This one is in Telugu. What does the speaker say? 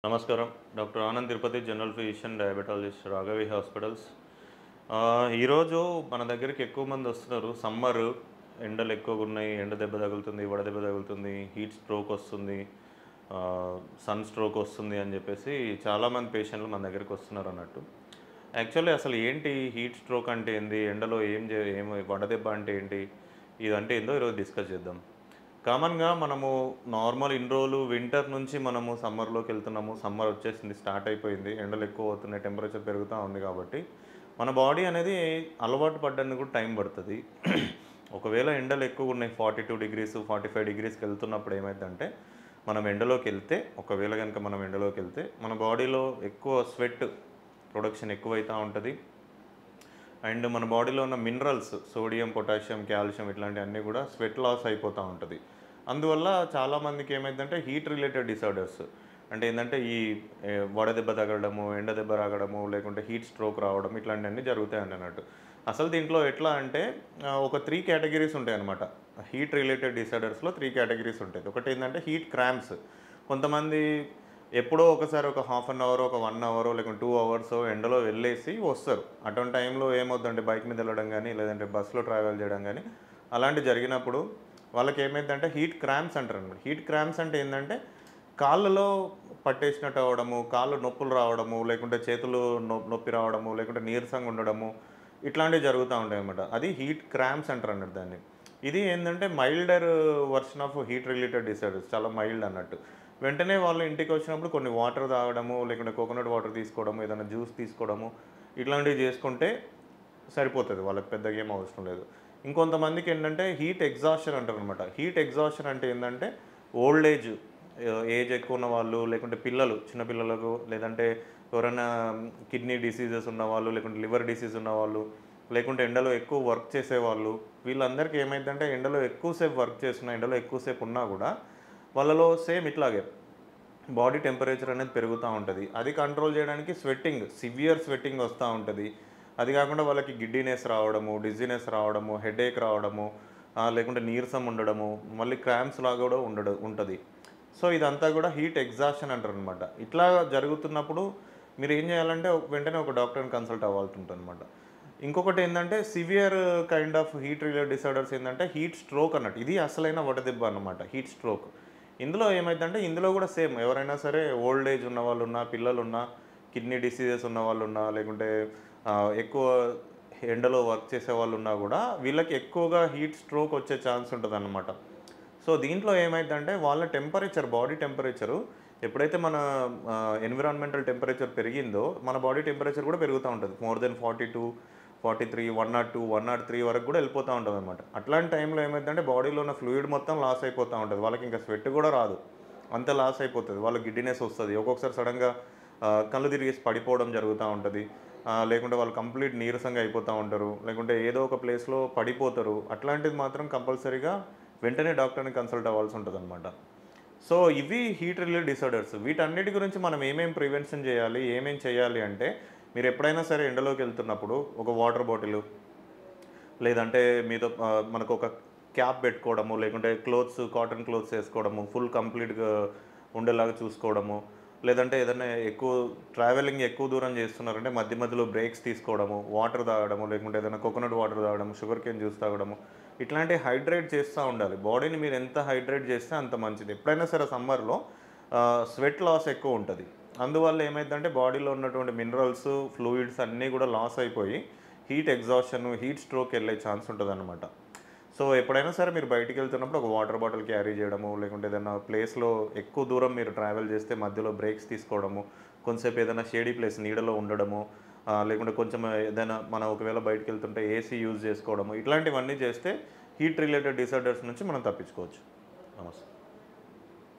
నమస్కారం. Doctor Anand Tirupati, general physician, diabetologist, Raghavi hospitals. ఈరోజు మన దగ్గరికి ఎక్కువ మంది వస్తున్నారు. సమ్మర్ ఎండలు ఎక్కువగా ఉన్నాయి, ఎండ దెబ్బ తగులుతుంది, వడదెబ్బ తగులుతుంది, హీట్ స్ట్రోక్ వస్తుంది, సన్ స్ట్రోక్ వస్తుంది అని చెప్పేసి చాలామంది పేషెంట్లు మన దగ్గరికి వస్తున్నారు అన్నట్టు. యాక్చువల్లీ అసలు ఏంటి హీట్ స్ట్రోక్ అంటే ఏంది, ఎండలో ఏం వడదెబ్బ అంటే ఏంటి, ఇదంటే ఏందో ఈరోజు డిస్కస్ చేద్దాం. కామన్‌గా మనము నార్మల్ ఇన్ని రోజులు వింటర్ నుంచి మనము సమ్మర్‌లోకి వెళ్తున్నాము. సమ్మర్ వచ్చేసింది, స్టార్ట్ అయిపోయింది. ఎండలు ఎక్కువ అవుతున్నాయి, టెంపరేచర్ పెరుగుతా ఉంది కాబట్టి, మన బాడీ అనేది అలవాటు పడడానికి కూడా టైం పడతది. ఒకవేళ ఎండలు ఎక్కువగా ఉన్నాయి, 42 డిగ్రీస్, 45 డిగ్రీస్‌కి వెళ్తున్నప్పుడు ఏమైద్దంటే, మనం ఎండలోకెళ్తే ఒకవేళ గనుక మనం ఎండలోకెళ్తే, మన బాడీలో ఎక్కువ స్వెట్ ప్రొడక్షన్ ఎక్కువైతా ఉంటది. అండ్ మన బాడీలో ఉన్న మినరల్స్ సోడియం, పొటాషియం, కాల్షియం ఇట్లాంటివన్నీ కూడా స్వెట్ లాస్ అయిపోతూ ఉంటుంది. అందువల్ల చాలామందికి ఏమైందంటే హీట్ రిలేటెడ్ డిసార్డర్స్ అంటే ఏంటంటే ఈ వడదెబ్బ తగలడము, ఎండ దెబ్బ రాగడము, లేకుంటే హీట్ స్ట్రోక్ రావడం ఇట్లాంటివన్నీ జరుగుతాయండి అన్నట్టు. అసలు దీంట్లో ఎట్లా అంటే ఒక 3 కేటగిరీస్ ఉంటాయన్నమాట. హీట్ రిలేటెడ్ డిసార్డర్స్‌లో 3 కేటగిరీస్ ఉంటాయి. ఒకటి ఏంటంటే హీట్ క్రాంప్స్. కొంతమంది ఎప్పుడో ఒకసారి ఒక హాఫ్ అన్ అవరో, ఒక 1 అవరో లేకుంటే 2 అవర్సో ఎండలో వెళ్ళేసి వస్తారు. అటువంటి టైంలో ఏమవుద్దంటే బైక్ మీద వెళ్ళడం గానీ, లేదంటే బస్సులో ట్రావెల్ చేయడం గానీ, అలాంటివి జరిగినప్పుడు వాళ్ళకేమైద్దంటే హీట్ క్రాంప్స్ అంటారనమాట. హీట్ క్రాంప్స్ అంటే ఏందంటే, కాళ్ళలో పట్టేసినట్టు అవ్వడము, కాళ్ళు నొప్పులు రావడము, లేకుంటే చేతులు నొప్పి రావడము, లేకుంటే నీరసంగా ఉండడము, ఇట్లాంటివి జరుగుతూ ఉంటాయన్నమాట. అది హీట్ క్రాంప్స్ అంటారన్నట్టు దాన్ని. ఇది ఏందంటే milder version of heat related disorders. చాలా మైల్డ్ అన్నట్టు. వెంటనే వాళ్ళు ఇంటికొచ్చినప్పుడు కొన్ని వాటర్ తాగడము, లేకుంటే కోకోనట్ వాటర్ తీసుకోవడము, ఏదైనా జ్యూస్ తీసుకోవడము, ఇట్లాంటివి చేసుకుంటే సరిపోతది. వాళ్ళకి పెద్దగా ఏం అవసరం లేదు. ఇంకొంతమందికేంటంటే హీట్ ఎగ్జాస్షన్ అంటారనమాట. హీట్ ఎగ్జాస్షన్ అంటే ఏందంటే ఓల్డ్ ఏజ్ ఎక్కువ ఉన్న వాళ్ళు, లేకుంటే పిల్లలు, చిన్న పిల్లలకు, లేదంటే ఎవరైనా కిడ్నీ డిసీజెస్ ఉన్నవాళ్ళు, లేకుంటే లివర్ డిసీజ్ ఉన్నవాళ్ళు, లేకుంటే ఎండలో ఎక్కువ వర్క్ చేసేవాళ్ళు, వీళ్ళందరికీ ఏమైద్దంటే ఎండలో ఎక్కువ సేపు వర్క్ చేస్తున్నా, ఎండలో ఎక్కువ సేపు ఉన్నా కూడా వాళ్ళలో సేమ్ ఇట్లాగే బాడీ టెంపరేచర్ అనేది పెరుగుతూ ఉంటది. అది కంట్రోల్ చేయడానికి సివియర్ స్వెట్టింగ్ వస్తూ ఉంటది. అది కాకుండా వాళ్ళకి గిడ్డీనెస్ రావడము, డిజీనెస్ రావడము, హెడేక్ రావడము, లేకుంటే నీరసం ఉండడము, మళ్ళీ క్రాంప్స్ లాగా కూడా ఉంటది. సో, ఇదంతా కూడా హీట్ ఎగ్జాస్షన్ అంటారనమాట. ఇట్లా జరుగుతున్నప్పుడు మీరేం చేయాలంటే వెంటనే ఒక డాక్టర్‌ని కన్సల్ట్ అవ్వాల్సి ఉంటదనమాట. ఇంకొకటి ఏందంటే severe kind of heat related disorders ఏందంటే హీట్ స్ట్రోక్ అన్నట్టు. ఇది అసలైన వడదెబ్బ అన్నమాట, హీట్ స్ట్రోక్. ఇందులో ఏమైద్దంటే ఇందులో కూడా సేమ్ ఎవరైనా సరే ఓల్డ్ ఏజ్ ఉన్నవాళ్ళున్నా, పిల్లలున్నా, కిడ్నీ డిసీజెస్ ఉన్నవాళ్ళున్నా, లేకుంటే ఎక్కువ ఎండలో వర్క్ చేసేవాళ్ళున్నా కూడా వీళ్ళకి ఎక్కువగా హీట్ స్ట్రోక్ వచ్చే ఛాన్స్ ఉంటదన్నమాట. సో, దీంట్లో ఏమైద్దంటే వాళ్ళ బాడీ టెంపరేచరు ఎప్పుడైతే మన ఎన్విరాన్మెంటల్ టెంపరేచర్ పెరిగిందో, మన బాడీ టెంపరేచర్ కూడా పెరుగుతా ఉంటది. మోర్ దెన్ 42, 43, 102, 103 వరకు కూడా వెళ్ళిపోతా ఉంటదనమాట. అట్లాంటి టైంలో ఏమైద్దంటే బాడీలో ఉన్న ఫ్లూయిడ్ మొత్తం లాస్ అయిపోతా ఉంటది. వాళ్ళకింక స్వెట్ కూడా రాదు. అంత లాస్ అయిపోతది. వాళ్ళకి గిడ్డినెస్ వస్తది. ఒక్కొక్కసారి సడెన్‌గా కళ్ళు తిరిగేసి పడిపోవడం జరుగుతా ఉంటది. లేకుంటే వాళ్ళు కంప్లీట్ నీరసంగా అయిపోతా ఉంటారు. లేకుంటే ఏదో ఒక ప్లేస్‌లో పడిపోతారు. అట్లాంటిది మాత్రం కంపల్సరీగా వెంటనే డాక్టర్‌ని కన్సల్ట్ అవ్వాల్సి ఉంటదనమాట. సో, ఇవి హీట్ రిలేటెడ్ డిసార్డర్స్. వీటన్నిటి గురించి మనం ప్రివెన్షన్ చేయాలి, చేయాలి అంటే, మీరెప్పుడైనా సరే ఎండలోకెళ్తున్నప్పుడు ఒక వాటర్ బాటిలు, లేదంటే మీతో మనకొక క్యాప్ పెట్టుకోవడము, లేకుంటే కాటన్ క్లోత్స్ ఏసుకోవడము, ఫుల్ కంప్లీట్‌గా ఉండేలాగా చూసుకోవడము, లేదంటే ఏదన్నా ట్రావెలింగ్ ఎక్కువ దూరం చేస్తున్నారంటే మధ్య మధ్యలో బ్రేక్స్ తీసుకోవడము, వాటర్ తాగడము, లేకుంటే ఏదైనా కోకోనట్ వాటర్ తాగడము, షుగర్ కేన్ జ్యూస్ తాగడము, ఇట్లాంటివి హైడ్రేట్ చేస్తూ ఉండాలి. బాడీని మీరు ఎంత హైడ్రేట్ చేస్తే అంత మంచిది. ఎప్పుడైనా సరే సమ్మర్‌లో స్వెట్ లాస్ ఎక్కువ ఉంటది. అందువల్ల ఏమైద్దంటే బాడీలో ఉన్నటువంటి మినరల్స్, ఫ్లూయిడ్స్ అన్నీ కూడా లాస్ అయిపోయి హీట్ ఎగ్జాస్షన్, హీట్ స్ట్రోక్ వెళ్ళే ఛాన్స్ ఉంటదనమాట. సో, ఎప్పుడైనా సరే మీరు బయటికెళ్తున్నప్పుడు ఒక వాటర్ బాటిల్ క్యారీ చేయడము, లేకుంటే ఏదైనా ప్లేస్‌లో ఎక్కువ దూరం మీరు ట్రావెల్ చేస్తే మధ్యలో బ్రేక్స్ తీసుకోవడము, కొంతసేపు ఏదైనా షేడీ ప్లేస్ నీడలో ఉండడము, లేకుంటే కొంచెం ఏదైనా మనం ఒకవేళ బయటికెళ్తుంటే ఏసీ యూజ్ చేసుకోవడము, ఇట్లాంటివన్నీ చేస్తే హీట్ రిలేటెడ్ డిసార్డర్స్ నుంచి మనం తప్పించుకోవచ్చు. నమస్తే.